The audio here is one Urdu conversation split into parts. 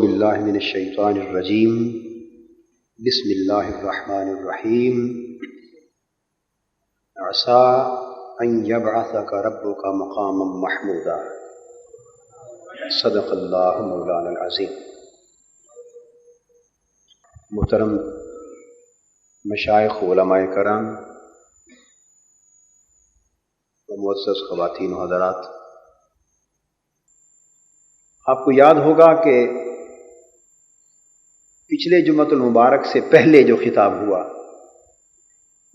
باللہ من الشیطان الرجیم بسم اللہ الرحمن الرحیم عسیٰ ان یبعثک ربک مقاما محمودا صدق اللہ مولانا العظیم۔ محترم مشائخ علماء کرام و معزز خواتین و حضرات، آپ کو یاد ہوگا کہ پچھلے جمعۃ المبارک سے پہلے جو خطاب ہوا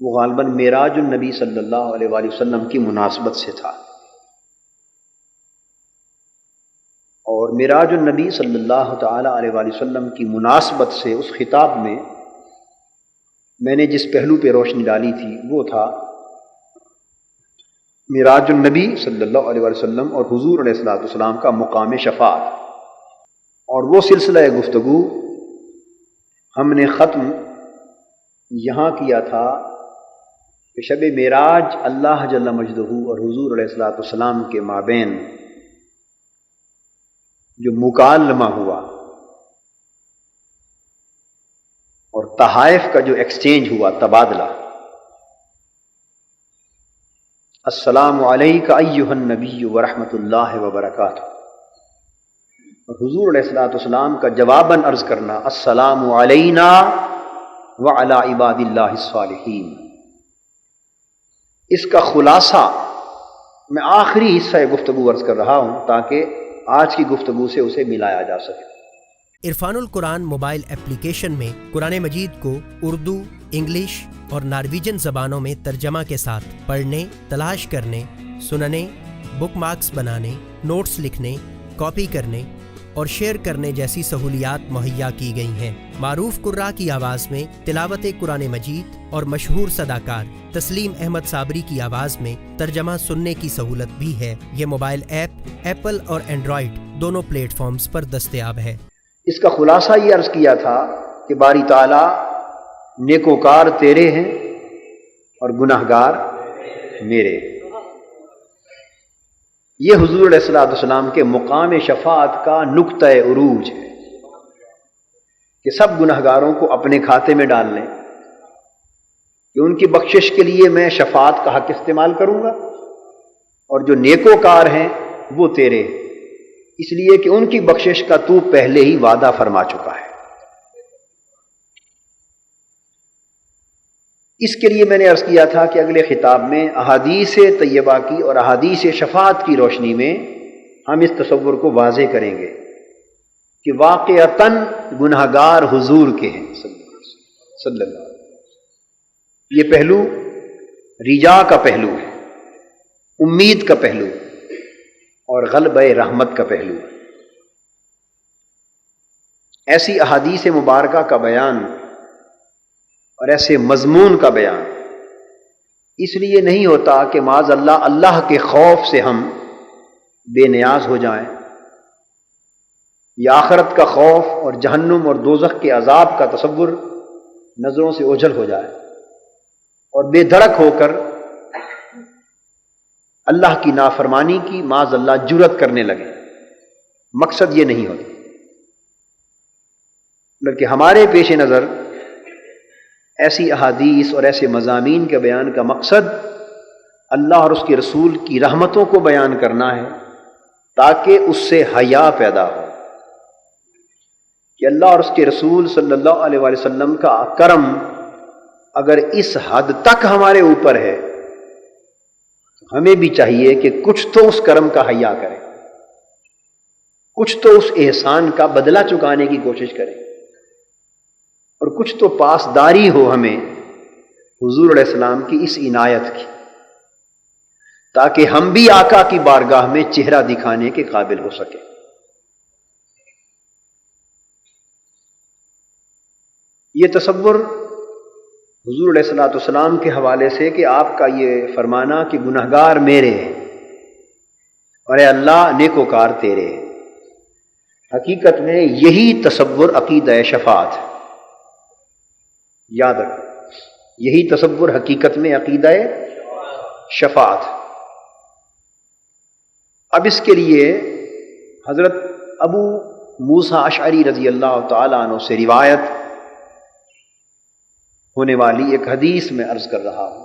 وہ غالباً معراج النبی صلی اللہ علیہ وآلہ وسلم کی مناسبت سے تھا، اور معراج النبی صلی اللہ تعالی علیہ وآلہ وسلم کی مناسبت سے اس خطاب میں نے جس پہلو پہ روشنی ڈالی تھی وہ تھا معراج النبی صلی اللہ علیہ وآلہ وسلم اور حضور علیہ الصلوۃ والسلام کا مقام شفاعت، اور وہ سلسلہ گفتگو ہم نے ختم یہاں کیا تھا کہ شب معراج اللہ جل مجدہ اور حضور علیہ الصلوۃ والسلام کے مابین جو مکالمہ ہوا اور تحائف کا جو ایکسچینج ہوا، تبادلہ، السلام علیک ایھا النبی ورحمۃ اللہ وبرکاتہ، اور حضور علیہ الصلوۃ والسلام کا جواباً عرض کرنا السلام علینا وعلی عباد اللہ الصالحین۔ اس کا خلاصہ میں آخری حصہ گفتگو عرض کر رہا ہوں تاکہ آج کی گفتگو سے اسے ملایا جا سکے۔ عرفان القرآن موبائل ایپلیکیشن میں قرآن مجید کو اردو، انگلش اور نارویجن زبانوں میں ترجمہ کے ساتھ پڑھنے، تلاش کرنے، سننے، بک مارکس بنانے، نوٹس لکھنے، کاپی کرنے اور شیئر کرنے جیسی سہولیات مہیا کی گئی ہیں۔ معروف قراء کی آواز میں تلاوت قرآن مجید اور مشہور صداکار تسلیم احمد صابری کی آواز میں ترجمہ سننے کی سہولت بھی ہے۔ یہ موبائل ایپ ایپل اور اینڈرائیڈ دونوں پلیٹ فارمز پر دستیاب ہے۔ اس کا خلاصہ یہ عرض کیا تھا کہ باری تعالیٰ نیکوکار تیرے ہیں اور گناہگار میرے۔ یہ حضور علیہ الصلوۃ والسلام کے مقام شفاعت کا نقطہ عروج ہے کہ سب گناہگاروں کو اپنے کھاتے میں ڈال لیں کہ ان کی بخشش کے لیے میں شفاعت کا حق استعمال کروں گا، اور جو نیکوکار ہیں وہ تیرے، اس لیے کہ ان کی بخشش کا تو پہلے ہی وعدہ فرما چکا ہے۔ اس کے لیے میں نے عرض کیا تھا کہ اگلے خطاب میں احادیث طیبہ کی اور احادیث شفاعت کی روشنی میں ہم اس تصور کو واضح کریں گے کہ واقعتاً گناہگار حضور کے ہیں صلی اللہ علیہ وسلم۔ یہ پہلو رجا کا پہلو ہے، امید کا پہلو اور غلبہ رحمت کا پہلو۔ ایسی احادیث مبارکہ کا بیان اور ایسے مضمون کا بیان اس لیے نہیں ہوتا کہ معاذ اللہ اللہ کے خوف سے ہم بے نیاز ہو جائیں، یا آخرت کا خوف اور جہنم اور دوزخ کے عذاب کا تصور نظروں سے اوجھل ہو جائے اور بے دھڑک ہو کر اللہ کی نافرمانی کی معاذ اللہ جرأت کرنے لگے۔ مقصد یہ نہیں ہوتا، بلکہ ہمارے پیش نظر ایسی احادیث اور ایسے مضامین کے بیان کا مقصد اللہ اور اس کے رسول کی رحمتوں کو بیان کرنا ہے تاکہ اس سے حیا پیدا ہو کہ اللہ اور اس کے رسول صلی اللہ علیہ وآلہ وسلم کا کرم اگر اس حد تک ہمارے اوپر ہے تو ہمیں بھی چاہیے کہ کچھ تو اس کرم کا حیا کریں، کچھ تو اس احسان کا بدلہ چکانے کی کوشش کریں، اور کچھ تو پاسداری ہو ہمیں حضور علیہ السلام کی اس عنایت کی، تاکہ ہم بھی آقا کی بارگاہ میں چہرہ دکھانے کے قابل ہو سکیں۔ یہ تصور حضور علیہ الصلوۃ والسلام کے حوالے سے کہ آپ کا یہ فرمانا کہ گناہگار میرے ہیں اور اے اللہ نیکوکار تیرے ہیں، حقیقت میں یہی تصور عقیدہ شفاعت ہے۔ یاد رکھیں، یہی تصور حقیقت میں عقیدہ شفاعت ہے۔ اب اس کے لیے حضرت ابو موسیٰ اشعری رضی اللہ تعالیٰ عنہ سے روایت ہونے والی ایک حدیث میں عرض کر رہا ہوں۔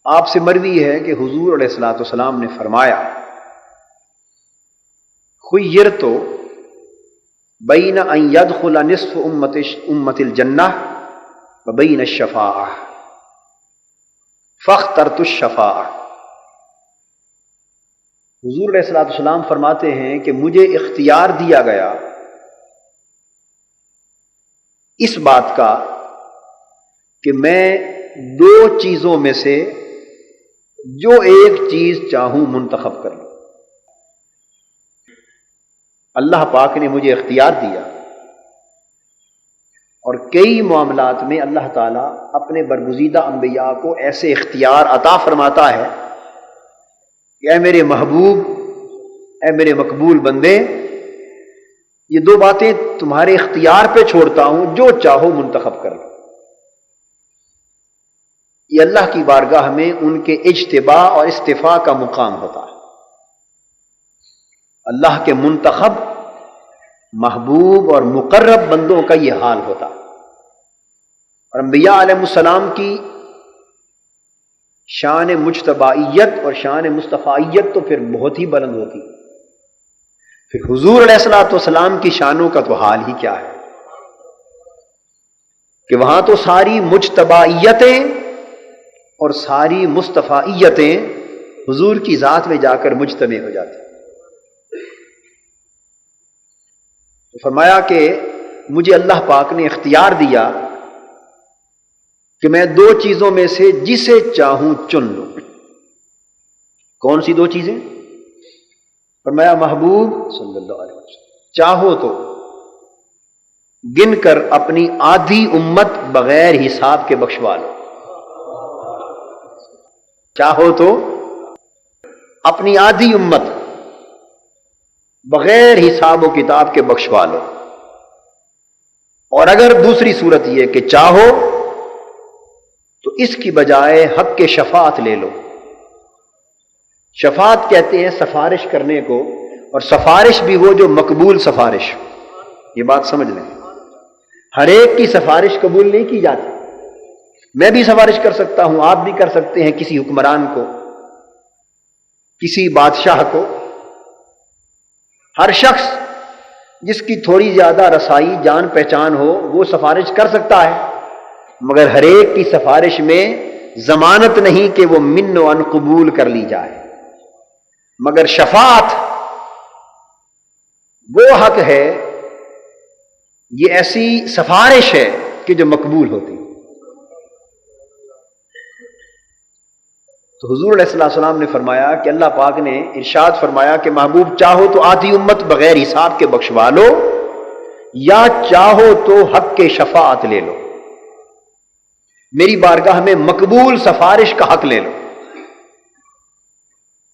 آپ سے مروی ہے کہ حضور علیہ الصلوۃ والسلام نے فرمایا، خیرت بین ان یدخل نصف امت الجنہ وبین الشفاعہ فاخترت الشفاعہ۔ حضور علیہ الصلوۃ والسلام فرماتے ہیں کہ مجھے اختیار دیا گیا اس بات کا کہ میں دو چیزوں میں سے جو ایک چیز چاہوں منتخب کر لوں۔ اللہ پاک نے مجھے اختیار دیا، اور کئی معاملات میں اللہ تعالیٰ اپنے برگزیدہ انبیاء کو ایسے اختیار عطا فرماتا ہے کہ اے میرے محبوب، اے میرے مقبول بندے، یہ دو باتیں تمہارے اختیار پہ چھوڑتا ہوں، جو چاہو منتخب کر لو۔ یہ اللہ کی بارگاہ میں ان کے اجتباء اور استفاء کا مقام ہوتا ہے۔ اللہ کے منتخب محبوب اور مقرب بندوں کا یہ حال ہوتا ہے۔ اور انبیاء علیہ السلام کی شان مجتبائیت اور شان مصطفیت تو پھر بہت ہی بلند ہوتی، پھر حضور علیہ الصلوۃ والسلام کی شانوں کا تو حال ہی کیا ہے کہ وہاں تو ساری مجتبائیتیں اور ساری مصطفیتیں حضور کی ذات میں جا کر مجتمع ہو جاتی۔ تو فرمایا کہ مجھے اللہ پاک نے اختیار دیا کہ میں دو چیزوں میں سے جسے چاہوں چن لوں۔ کون سی دو چیزیں؟ فرمایا محبوب صلی اللہ علیہ وسلم، چاہو تو گن کر اپنی آدھی امت بغیر حساب کے بخشوا لو۔ چاہو تو اپنی آدھی امت بغیر حساب و کتاب کے بخشوا لو، اور اگر دوسری صورت یہ کہ چاہو تو اس کی بجائے حق کے شفاعت لے لو۔ شفاعت کہتے ہیں سفارش کرنے کو، اور سفارش بھی وہ جو مقبول سفارش۔ یہ بات سمجھ لیں، ہر ایک کی سفارش قبول نہیں کی جاتی۔ میں بھی سفارش کر سکتا ہوں، آپ بھی کر سکتے ہیں کسی حکمران کو، کسی بادشاہ کو۔ ہر شخص جس کی تھوڑی زیادہ رسائی جان پہچان ہو وہ سفارش کر سکتا ہے، مگر ہر ایک کی سفارش میں ضمانت نہیں کہ وہ من و ان قبول کر لی جائے۔ مگر شفاعت وہ حق ہے، یہ ایسی سفارش ہے کہ جو مقبول ہوتی۔ تو حضور علیہ الصلوۃ والسلام نے فرمایا کہ اللہ پاک نے ارشاد فرمایا کہ محبوب چاہو تو آدھی امت بغیر حساب کے بخشوا لو، یا چاہو تو حق کے شفاعت لے لو، میری بارگاہ میں مقبول سفارش کا حق لے لو۔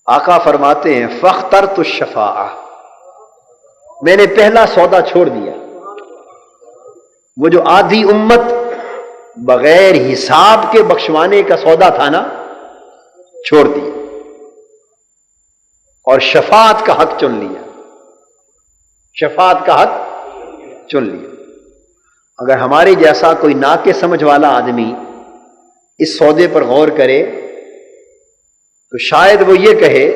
آقا فرماتے ہیں فاخترت الشفاعہ، میں نے پہلا سودا چھوڑ دیا، وہ جو آدھی امت بغیر حساب کے بخشوانے کا سودا تھا نا، چھوڑ دیا، اور شفاعت کا حق چن لیا۔ شفاعت کا حق چن لیا۔ اگر ہمارے جیسا کوئی ناقص سمجھ والا آدمی اس سودے پر غور کرے تو شاید وہ یہ کہے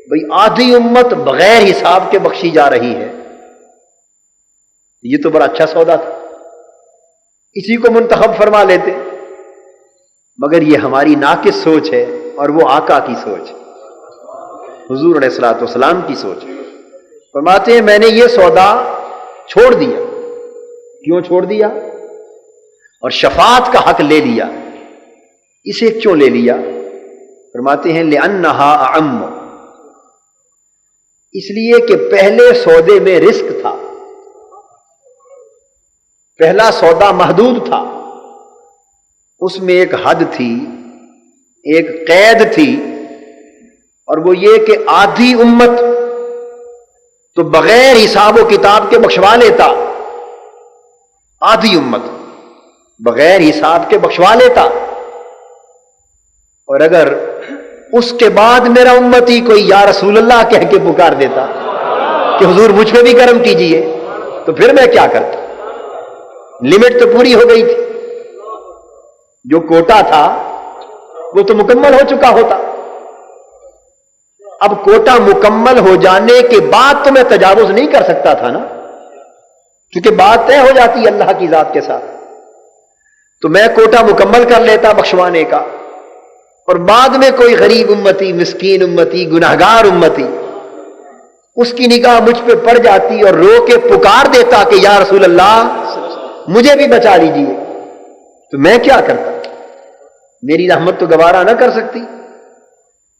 بھئی آدھی امت بغیر حساب کے بخشی جا رہی ہے، یہ تو بڑا اچھا سودا تھا، اسی کو منتخب فرما لیتے۔ مگر یہ ہماری ناقص سوچ ہے، اور وہ آقا کی سوچ ہے، حضور علیہ الصلوۃ والسلام کی سوچ ہے۔ فرماتے ہیں میں نے یہ سودا چھوڑ دیا۔ کیوں چھوڑ دیا؟ اور شفاعت کا حق لے لیا۔ اسے کیوں لے لیا؟ فرماتے ہیں لِأَنَّهَا أَعَمُّ، اس لیے کہ پہلے سودے میں رزق تھا، پہلا سودا محدود تھا، اس میں ایک حد تھی، ایک قید تھی، اور وہ یہ کہ آدھی امت تو بغیر حساب و کتاب کے بخشوا لیتا، آدھی امت بغیر حساب کے بخشوا لیتا، اور اگر اس کے بعد میرا امتی کوئی یا رسول اللہ کہہ کے پکار دیتا کہ حضور مجھ پہ بھی کرم کیجئے، تو پھر میں کیا کرتا؟ لمٹ تو پوری ہو گئی تھی، جو کوٹا تھا وہ تو مکمل ہو چکا ہوتا۔ اب کوٹا مکمل ہو جانے کے بعد تو میں تجاوز نہیں کر سکتا تھا نا، کیونکہ بات طے ہو جاتی ہے اللہ کی ذات کے ساتھ۔ تو میں کوٹا مکمل کر لیتا بخشوانے کا، اور بعد میں کوئی غریب امتی، مسکین امتی، گناہگار امتی اس کی نگاہ مجھ پہ پڑ جاتی اور رو کے پکار دیتا کہ یا رسول اللہ مجھے بھی بچا لیجیے، تو میں کیا کرتا؟ میری رحمت تو گوارا نہ کر سکتی،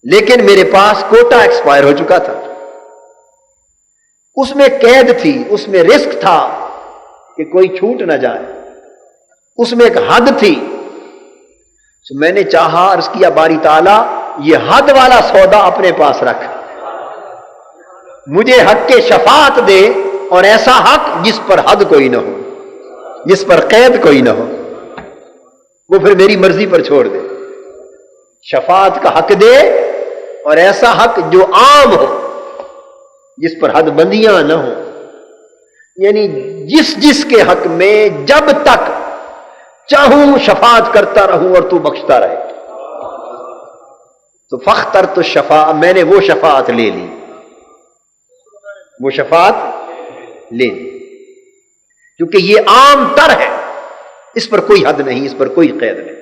لیکن میرے پاس کوٹا ایکسپائر ہو چکا تھا، اس میں قید تھی، اس میں رسک تھا کہ کوئی چھوٹ نہ جائے، اس میں ایک حد تھی۔ تو میں نے چاہا، عرض کیا باری تعالیٰ یہ حد والا سودا اپنے پاس رکھ، مجھے حق کے شفاعت دے، اور ایسا حق جس پر حد کوئی نہ ہو، جس پر قید کوئی نہ ہو، وہ پھر میری مرضی پر چھوڑ دے۔ شفاعت کا حق دے، اور ایسا حق جو عام ہو، جس پر حد بندیاں نہ ہو، یعنی جس کے حق میں جب تک چاہوں شفاعت کرتا رہوں اور تو بخشتا رہے۔ تو فختر تو میں نے وہ شفاعت لے لی، وہ شفاعت لے لی، کیونکہ یہ عام تر ہے، اس پر کوئی حد نہیں، اس پر کوئی قید نہیں۔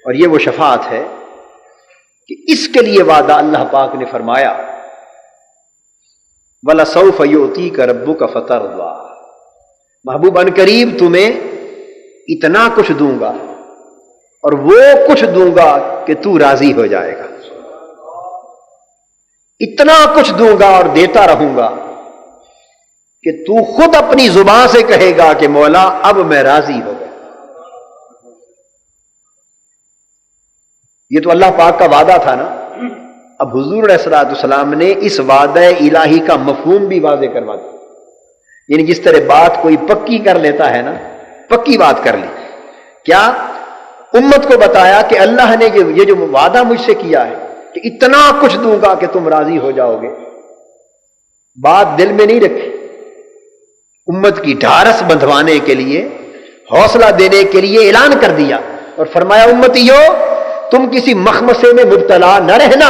اور یہ وہ شفاعت ہے کہ اس کے لیے وعدہ اللہ پاک نے فرمایا وَلَسَوْفَ يُؤْتِيكَ رَبُّكَ فَتَرْضَىٰ، محبوب ان قریب تمہیں اتنا کچھ دوں گا، اور وہ کچھ دوں گا کہ تو راضی ہو جائے گا، اتنا کچھ دوں گا اور دیتا رہوں گا کہ تو خود اپنی زبان سے کہے گا کہ مولا اب میں راضی ہو گیا۔ یہ تو اللہ پاک کا وعدہ تھا نا۔ اب حضور علیہ الصلوۃ والسلام نے اس وعدہ الہی کا مفہوم بھی واضح کروا دیا، یعنی جس طرح بات کوئی پکی کر لیتا ہے نا، پکی بات کر لی، کیا امت کو بتایا کہ اللہ نے یہ جو وعدہ مجھ سے کیا ہے کہ اتنا کچھ دوں گا کہ تم راضی ہو جاؤ گے، بات دل میں نہیں رکھی، امت کی ڈھارس بندھوانے کے لیے، حوصلہ دینے کے لیے اعلان کر دیا، اور فرمایا امتیو تم کسی مخمصے میں مبتلا نہ رہنا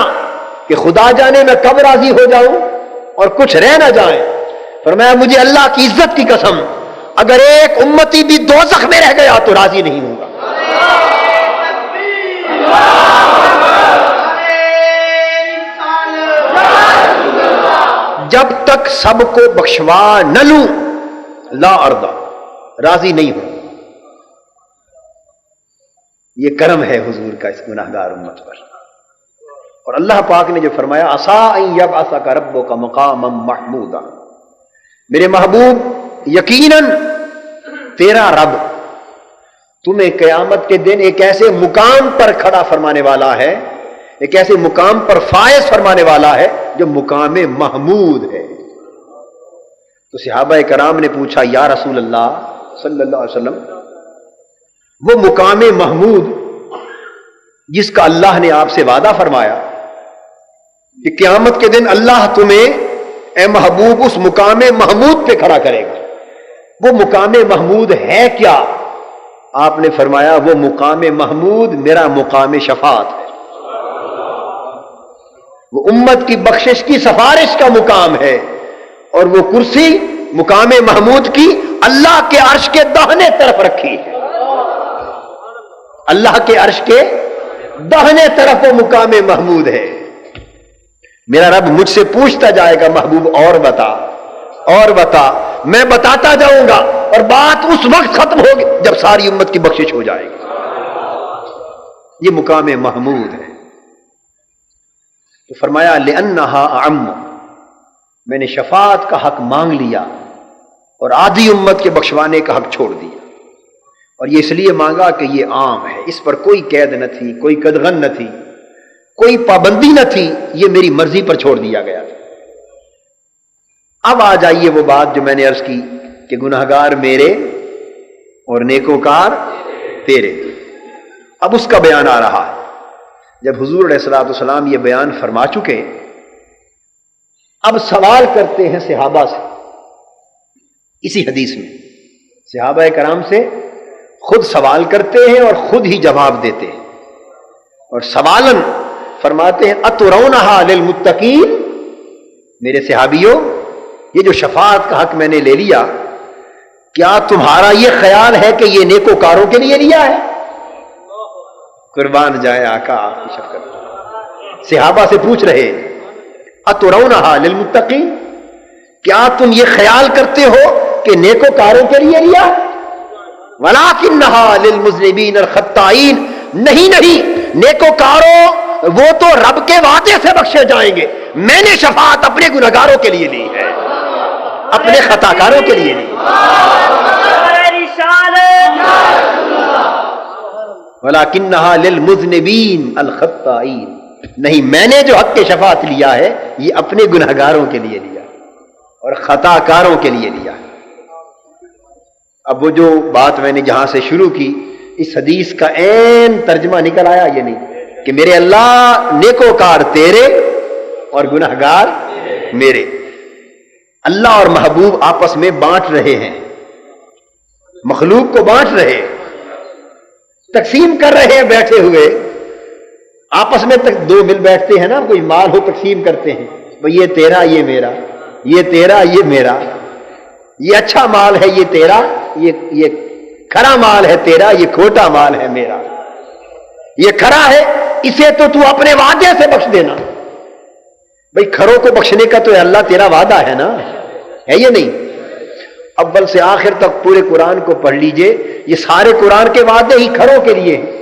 کہ خدا جانے میں کب راضی ہو جاؤں اور کچھ رہ نہ جائے۔ فرمایا مجھے اللہ کی عزت کی قسم اگر ایک امتی بھی دوزخ میں رہ گیا تو راضی نہیں ہوں گا۔ جب تک سب کو بخشوا نہ لوں لا ارضا، راضی نہیں ہوں۔ یہ کرم ہے حضور کا اس گناہگار امت پر۔ اور اللہ پاک نے جو فرمایا عسیٰ ان یبعثک ربک مقاما محمودا، میرے محبوب یقیناً تیرا رب تمہیں قیامت کے دن ایک ایسے مقام پر کھڑا فرمانے والا ہے، ایک ایسے مقام پر فائز فرمانے والا ہے جو مقام محمود ہے۔ تو صحابہ کرام نے پوچھا یا رسول اللہ صلی اللہ علیہ وسلم، وہ مقام محمود جس کا اللہ نے آپ سے وعدہ فرمایا کہ قیامت کے دن اللہ تمہیں اے محبوب اس مقام محمود پہ کھڑا کرے گا، وہ مقام محمود ہے کیا؟ آپ نے فرمایا وہ مقام محمود میرا مقام شفاعت ہے، وہ امت کی بخشش کی سفارش کا مقام ہے، اور وہ کرسی مقام محمود کی اللہ کے عرش کے داہنے طرف رکھی ہے، اللہ کے عرش کے داہنے طرف وہ مقام محمود ہے۔ میرا رب مجھ سے پوچھتا جائے گا محبوب اور بتا، اور بتا، میں بتاتا جاؤں گا، اور بات اس وقت ختم ہوگی جب ساری امت کی بخشش ہو جائے گی۔ یہ مقام محمود ہے۔ تو فرمایا لِأَنَّهَا أَعَمُّ، میں نے شفاعت کا حق مانگ لیا اور آدھی امت کے بخشوانے کا حق چھوڑ دیا، اور یہ اس لیے مانگا کہ یہ عام ہے، اس پر کوئی قید نہ تھی، کوئی قدغن نہ تھی، کوئی پابندی نہ تھی، یہ میری مرضی پر چھوڑ دیا گیا تھا۔ اب آ جائیے وہ بات جو میں نے عرض کی کہ گناہگار میرے اور نیکوکار تیرے، اب اس کا بیان آ رہا ہے۔ جب حضور علیہ الصلوۃ والسلام یہ بیان فرما چکے اب سوال کرتے ہیں صحابہ سے اسی حدیث میں، صحابہ کرام سے خود سوال کرتے ہیں اور خود ہی جواب دیتے ہیں، اور سوالن فرماتے ہیں اترونہا للمتقین، میرے صحابیوں یہ جو شفاعت کا حق میں نے لے لیا، کیا تمہارا یہ خیال ہے کہ یہ نیکوکاروں کے لیے لیا ہے؟ قربان جائے آقا آپ کی شفقت، صحابہ سے پوچھ رہے اترونہا للمتقین، کیا تم یہ خیال کرتے ہو کہ نیکوکاروں کے لیے لیا؟ ولکنھا للمذنبین الخطائین، نہیں نیکوکاروں وہ تو رب کے وعدے سے بخشے جائیں گے، میں نے شفاعت اپنے گنہگاروں کے لیے لی ہے، اپنے خطاکاروں کے لیے لی۔ ولکنھا للمذنبین الخطائین، نہیں میں نے جو حق شفاعت لیا ہے یہ اپنے گنہگاروں کے لیے لیا اور خطاکاروں کے لیے لیا۔ اب وہ جو بات میں نے جہاں سے شروع کی، اس حدیث کا عین ترجمہ نکل آیا یہ نہیں کہ میرے اللہ نیکوکار تیرے اور گنہگار میرے، اللہ اور محبوب آپس میں بانٹ رہے ہیں، مخلوق کو بانٹ رہے ہیں، تقسیم کر رہے ہیں، بیٹھے ہوئے آپس میں دو مل بیٹھتے ہیں نا، کوئی مال ہو تقسیم کرتے ہیں، بھئی یہ تیرا یہ میرا، یہ تیرا یہ میرا، یہ اچھا مال ہے یہ تیرا، یہ کھرا مال ہے تیرا، یہ کھوٹا مال ہے میرا، یہ کھرا ہے اسے تو اپنے وعدے سے بخش دینا، بھئی کھروں کو بخشنے کا تو اللہ تیرا وعدہ ہے نا، ہے یہ نہیں؟ اول سے آخر تک پورے قرآن کو پڑھ لیجئے، یہ سارے قرآن کے وعدے ہی کھروں کے لیے ہیں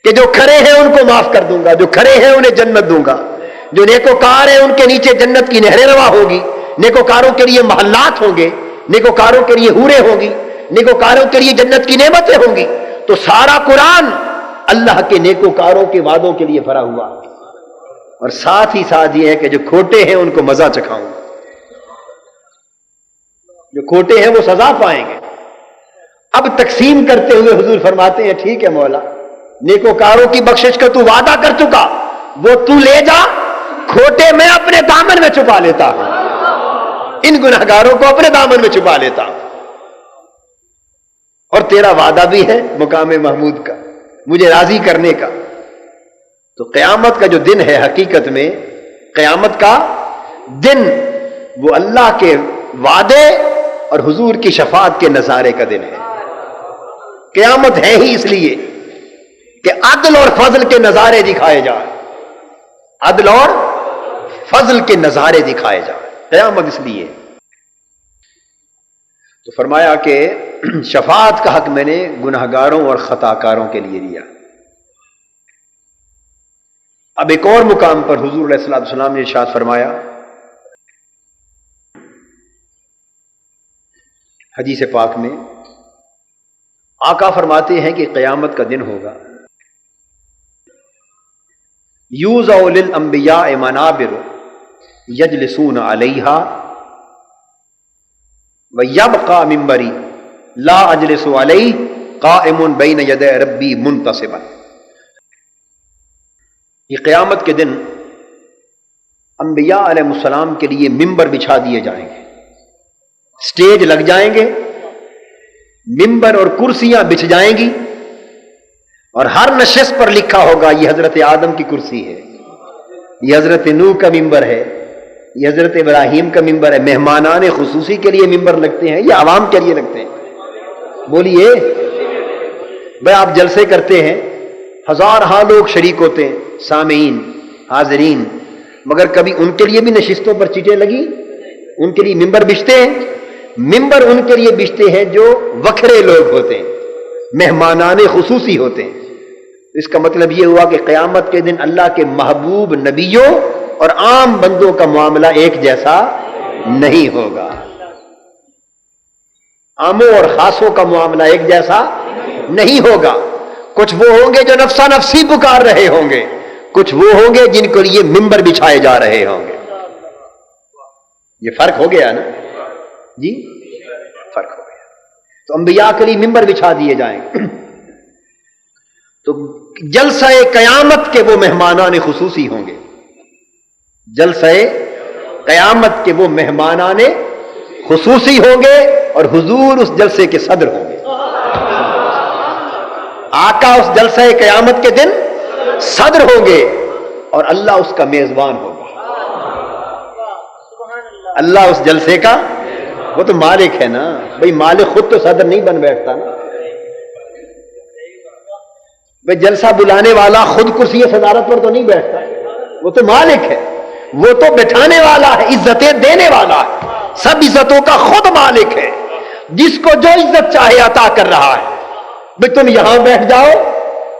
کہ جو کھرے ہیں ان کو معاف کر دوں گا، جو کھرے ہیں انہیں جنت دوں گا، جو نیکوکار ہیں ان کے نیچے جنت کی نہریں رواں ہوگی، نیکوکاروں کے لیے محلات ہوں گے، نیکوکاروں کے لیے حوریں ہوں گی، نیکوکاروں کے لیے جنت کی نعمتیں ہوں گی۔ تو سارا قرآن اللہ کے نیکوکاروں کے وعدوں کے لیے بھرا ہوا، اور ساتھ ہی ساتھ یہ ہے کہ جو کھوٹے ہیں ان کو مزہ چکھاؤں، جو کھوٹے ہیں وہ سزا پائیں گے۔ اب تقسیم کرتے ہوئے حضور فرماتے ہیں ٹھیک ہے مولا، نیکوکاروں کی بخشش کا تو وعدہ کر چکا، وہ تو لے جا، کھوٹے میں اپنے دامن میں چھپا لیتا ہوں، ان گنہگاروں کو اپنے دامن میں چھپا لیتا ہوں، اور تیرا وعدہ بھی ہے مقام محمود کا، مجھے راضی کرنے کا۔ تو قیامت کا جو دن ہے، حقیقت میں قیامت کا دن وہ اللہ کے وعدے اور حضور کی شفاعت کے نظارے کا دن ہے۔ قیامت ہے ہی اس لیے کہ عدل اور فضل کے نظارے دکھائے جائیں، عدل اور فضل کے نظارے دکھائے جائیں، قیامت اس لیے۔ تو فرمایا کہ شفاعت کا حق میں نے گنہگاروں اور خطاکاروں کے لیے لیا۔ اب ایک اور مقام پر حضور علیہ الصلوۃ والسلام نے ارشاد فرمایا، حدیث پاک میں آقا فرماتے ہیں کہ قیامت کا دن ہوگا، یوضع للانبیاء منابر یجلسون علیہا ویبقى منبری لا اجلس علیہ قائم بین یدی ربی منتصبا۔ یہ قیامت کے دن انبیاء علیہ السلام کے لیے ممبر بچھا دیے جائیں گے، سٹیج لگ جائیں گے، ممبر اور کرسیاں بچھ جائیں گی، اور ہر نشست پر لکھا ہوگا یہ حضرت آدم کی کرسی ہے، یہ حضرت نوح کا ممبر ہے، یہ حضرت ابراہیم کا ممبر ہے۔ مہمانان خصوصی کے لیے ممبر لگتے ہیں یا عوام کے لیے لگتے ہیں؟ بولیے بھائی، آپ جلسے کرتے ہیں، ہزارہا لوگ شریک ہوتے ہیں، سامعین، حاضرین، مگر کبھی ان کے لیے بھی نشستوں پر چیٹیں لگی؟ ان کے لیے ممبر بچھتے ہیں؟ ممبر ان کے لیے بچھتے ہیں جو وکھرے لوگ ہوتے ہیں، مہمانان خصوصی ہوتے ہیں۔ اس کا مطلب یہ ہوا کہ قیامت کے دن اللہ کے محبوب نبیوں اور عام بندوں کا معاملہ ایک جیسا نہیں ہوگا، عاموں اور خاصوں کا معاملہ ایک جیسا نہیں ہوگا۔ کچھ وہ ہوں گے جو نفسا نفسی پکار رہے ہوں گے، کچھ وہ ہوں گے جن کو لیے ممبر بچھائے جا رہے ہوں گے۔ یہ فرق ہو گیا نا جی، فرق ہو گیا۔ تو انبیاء کے لیے ممبر بچھا دیے جائیں گے۔ تو جلسہ قیامت کے وہ مہمانان خصوصی ہوں گے، جلسہ قیامت کے وہ مہمانان خصوصی ہوں گے اور حضور اس جلسے کے صدر ہوں گے. آقا اس جلسے قیامت کے دن صدر ہوں گے اور اللہ اس کا میزبان ہوگا. اللہ اس جلسے کا وہ تو مالک ہے نا بھئی. مالک خود تو صدر نہیں بن بیٹھتا نا بھئی. جلسہ بلانے والا خود کرسی صدارت پر تو نہیں بیٹھتا. وہ تو مالک ہے, وہ تو بٹھانے والا ہے, عزتیں دینے والا ہے, سب عزتوں کا خود مالک ہے, جس کو جو عزت چاہے عطا کر رہا ہے. بھئی تم یہاں بیٹھ جاؤ,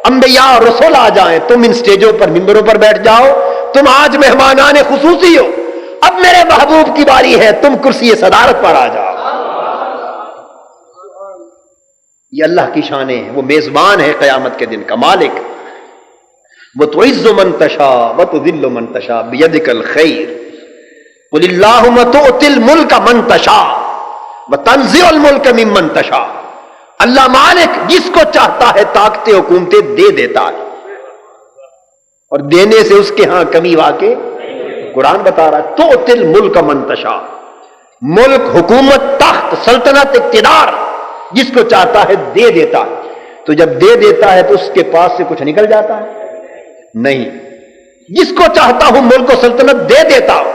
انبیاء اور رسول آ جائیں, تم ان سٹیجوں پر ممبروں پر بیٹھ جاؤ, تم آج مہمانان خصوصی ہو, اب میرے محبوب کی باری ہے, تم کرسی صدارت پر آ جاؤ. یہ اللہ کی شانیں ہیں. وہ میزبان ہے قیامت کے دن کا, مالک. وہ تعز من تشاء وتذل من تشاء بیدک الخیر قل اللہم تؤتی الملک من تشاء وتنزع الملک ممن تشاء. اللہ مالک جس کو چاہتا ہے طاقتیں حکومتیں دے دیتا ہے, اور دینے سے اس کے ہاں کمی واقع. قرآن بتا رہا ہے تؤتی الملک من تشاء, ملک, حکومت, تخت, سلطنت, اقتدار جس کو چاہتا ہے دے دیتا ہے. تو جب دے دیتا ہے تو اس کے پاس سے کچھ نکل جاتا ہے؟ نہیں. جس کو چاہتا ہوں ملک و سلطنت دے دیتا ہوں.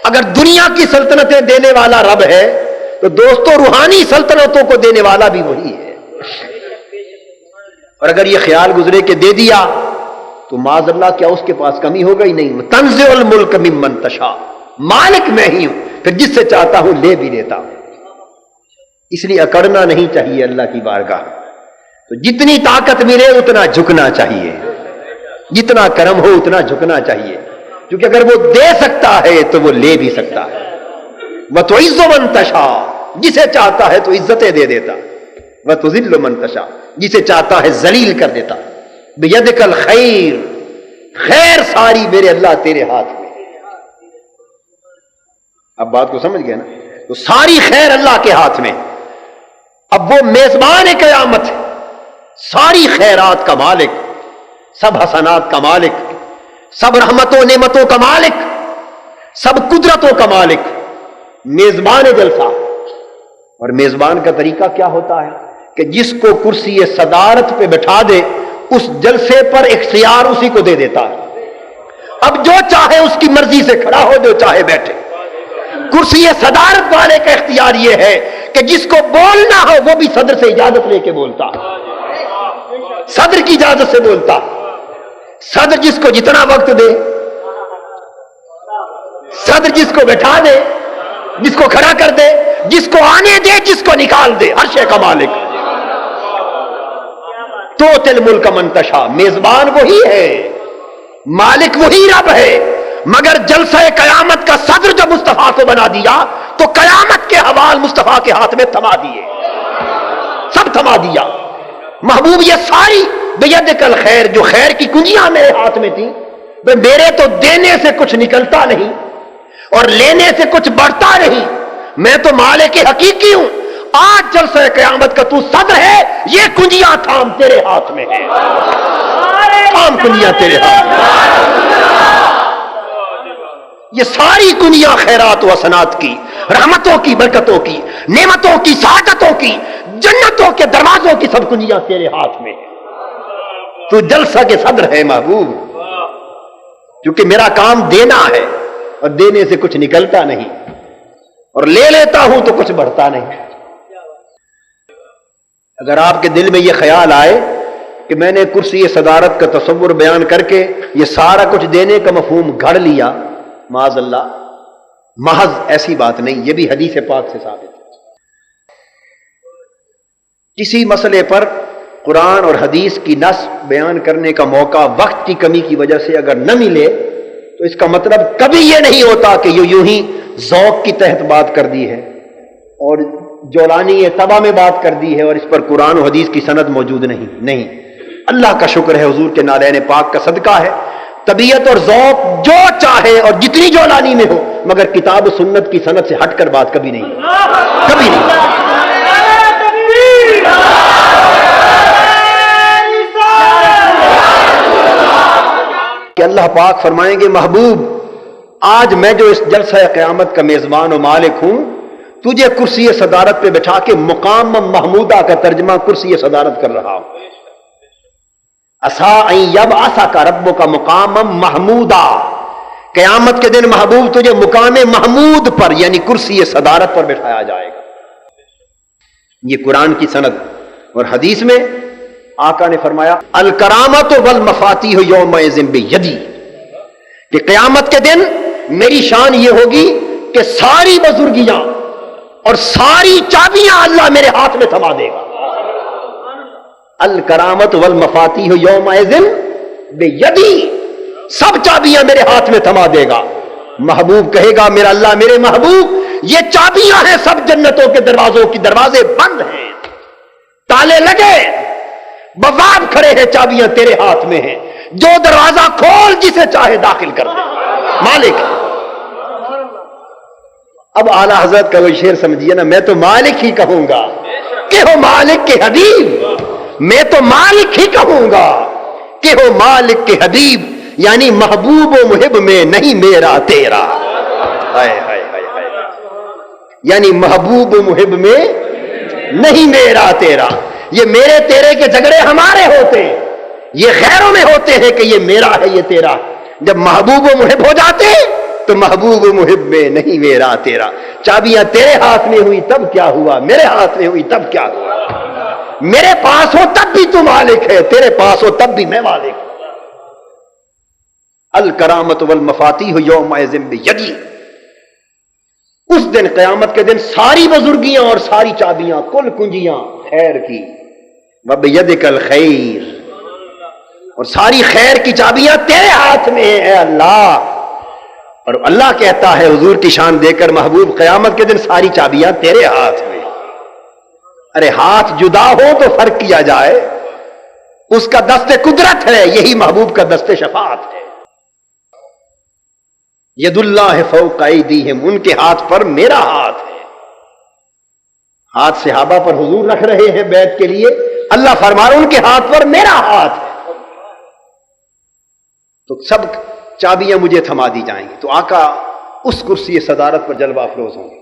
اگر دنیا کی سلطنتیں دینے والا رب ہے تو دوستو روحانی سلطنتوں کو دینے والا بھی وہی ہے. اور اگر یہ خیال گزرے کہ دے دیا تو معاذ اللہ کیا اس کے پاس کمی ہو گئی؟ نہیں. تنزع الملک ممن تشاء, مالک میں ہی ہوں, پھر جس سے چاہتا ہوں لے بھی دیتا ہوں. اس لیے اکڑنا نہیں چاہیے اللہ کی بارگاہ. تو جتنی طاقت ملے اتنا جھکنا چاہیے, جتنا کرم ہو اتنا جھکنا چاہیے, کیونکہ اگر وہ دے سکتا ہے تو وہ لے بھی سکتا ہے. وَتُعِزُّ مَن تَشَاءُ, جسے چاہتا ہے تو عزتیں دے دیتا. وَتُذِلُّ مَن تَشَاءُ, جسے چاہتا ہے ذلیل کر دیتا. بِيَدِكَ الْخَيْرُ, خیر ساری میرے اللہ تیرے ہاتھ میں. اب بات کو سمجھ گئے نا؟ تو ساری خیر اللہ کے ہاتھ میں. اب وہ میزبان قیامت ہے, ساری خیرات کا مالک, سب حسنات کا مالک, سب رحمتوں نعمتوں کا مالک, سب قدرتوں کا مالک, میزبان جلسہ. اور میزبان کا طریقہ کیا ہوتا ہے کہ جس کو کرسی صدارت پہ بٹھا دے اس جلسے پر اختیار اسی کو دے دیتا ہے. اب جو چاہے اس کی مرضی سے کھڑا ہو, جو چاہے بیٹھے. کرسی صدارت والے کا اختیار یہ ہے کہ جس کو بولنا ہو وہ بھی صدر سے اجازت لے کے بولتا, صدر کی اجازت سے بولتا. صدر جس کو جتنا وقت دے, صدر جس کو بٹھا دے, جس کو کھڑا کر دے, جس کو آنے دے, جس کو نکال دے, ہر شے کا مالک. تؤتی الملک من تشاء, میزبان وہی ہے, مالک وہی رب ہے. مگر جلسہ قیامت کا صدر جب مصطفیٰ کو بنا دیا تو قیامت کے حوال مصطفیٰ کے ہاتھ میں تھما دیے, سب تھما دیا. محبوب یہ ساری بیدک الخیر, جو خیر کی کنجیاں میرے ہاتھ میں تھی, میرے تو دینے سے کچھ نکلتا نہیں اور لینے سے کچھ بڑھتا نہیں. میں تو مالک حقیقی ہوں. آج جلسہ قیامت کا تو صدر ہے, یہ کنجیاں تھام تیرے ہاتھ میں ہے, تھام کنجیاں تیرے ہاتھ میں. یہ ساری کنجیاں خیرات و حسنات کی, رحمتوں کی, برکتوں کی, نعمتوں کی, سعادتوں کی, جنتوں کے دروازوں کی سب کنجیاں تیرے ہاتھ میں ہے. تو جلسہ کے صدر ہے محبوب, کیونکہ میرا کام دینا ہے اور دینے سے کچھ نکلتا نہیں, اور لے لیتا ہوں تو کچھ بڑھتا نہیں. اگر آپ کے دل میں یہ خیال آئے کہ میں نے کرسی صدارت کا تصور بیان کر کے یہ سارا کچھ دینے کا مفہوم گھڑ لیا, معاذ اللہ, محض ایسی بات نہیں. یہ بھی حدیث پاک سے ثابت ہے. کسی مسئلے پر قرآن اور حدیث کی نص بیان کرنے کا موقع وقت کی کمی کی وجہ سے اگر نہ ملے تو اس کا مطلب کبھی یہ نہیں ہوتا کہ یوں ہی ذوق کی تحت بات کر دی ہے اور جولانی طبع میں بات کر دی ہے اور اس پر قرآن و حدیث کی سند موجود نہیں. نہیں, اللہ کا شکر ہے, حضور کے نالین پاک کا صدقہ ہے. طبیعت اور ذوق جو چاہے اور جتنی جولانی میں ہو, مگر کتاب و سنت کی سند سے ہٹ کر بات کبھی نہیں, کبھی نہیں. کہ اللہ پاک فرمائیں گے محبوب آج میں جو اس جلسہ قیامت کا میزبان و مالک ہوں، تجھے کرسی صدارت پہ بٹھا کے مقام محمودہ کا ترجمہ کرسی صدارت کر رہا ہوں۔ عسیٰ ان یبعثک ربک مقاما محمودا، قیامت کے دن محبوب تجھے مقام محمود پر یعنی کرسی صدارت پر بٹھایا جائے گا۔ یہ قرآن کی سند اور حدیث میں آقا نے فرمایا الکرامت والمفاتیح یومئذ بیدی، کہ قیامت کے دن میری شان یہ ہوگی کہ ساری بزرگیاں اور ساری چابیاں اللہ میرے ہاتھ میں تھما دے گا۔ الکرامت والمفاتیح یومئذ بیدی، سب چابیاں میرے ہاتھ میں تھما دے گا۔ محبوب کہے گا میرا اللہ میرے محبوب یہ چابیاں ہیں سب جنتوں کے دروازوں کی، دروازے بند ہیں، تالے لگے، بواب کھڑے ہیں، چابیاں تیرے ہاتھ میں ہیں، جو دروازہ کھول جسے چاہے داخل کر دے، مالک۔ اب اعلیٰ حضرت کا وہ شعر سمجھیے نا، میں تو مالک ہی کہوں گا کہ ہو مالک کے حبیب، میں تو مالک ہی کہوں گا کہ ہو مالک کے حبیب، یعنی محبوب و محب میں نہیں میرا تیرا، ہائے ہائے ہائے ہائے، یعنی محبوب و محب میں نہیں میرا تیرا۔ یہ میرے تیرے کے جھگڑے ہمارے ہوتے ہیں، یہ غیروں میں ہوتے ہیں کہ یہ میرا ہے یہ تیرا۔ جب محبوب و محب ہو جاتے تو محبوب و محب میں نہیں میرا تیرا۔ چابیاں تیرے ہاتھ میں ہوئی تب کیا ہوا، میرے ہاتھ میں ہوئی تب کیا ہوا، میرے پاس ہو تب بھی تو مالک ہے، تیرے پاس ہو تب بھی میں مالک ہوں۔ الکرامت والمفاتیح یومئذ بیدی، اس دن قیامت کے دن ساری بزرگیاں اور ساری چابیاں، کل کنجیاں خیر کی، وبیدک الخیر، اور ساری خیر کی چابیاں تیرے ہاتھ میں ہیں اے اللہ۔ اور اللہ کہتا ہے حضور کی شان دے کر محبوب قیامت کے دن ساری چابیاں تیرے ہاتھ میں۔ ارے ہاتھ جدا ہو تو فرق کیا جائے، اس کا دست قدرت ہے، یہی محبوب کا دست شفاعت ہے۔ ید اللہ فوق ایدیہم، ان کے ہاتھ پر میرا ہاتھ ہے۔ ہاتھ صحابہ پر حضور رکھ رہے ہیں بیعت کے لیے، اللہ فرما رہا ان کے ہاتھ پر میرا ہاتھ ہے، تو سب چابیاں مجھے تھما دی جائیں گی، تو آقا اس کرسی صدارت پر جلوہ افروز ہوں گے۔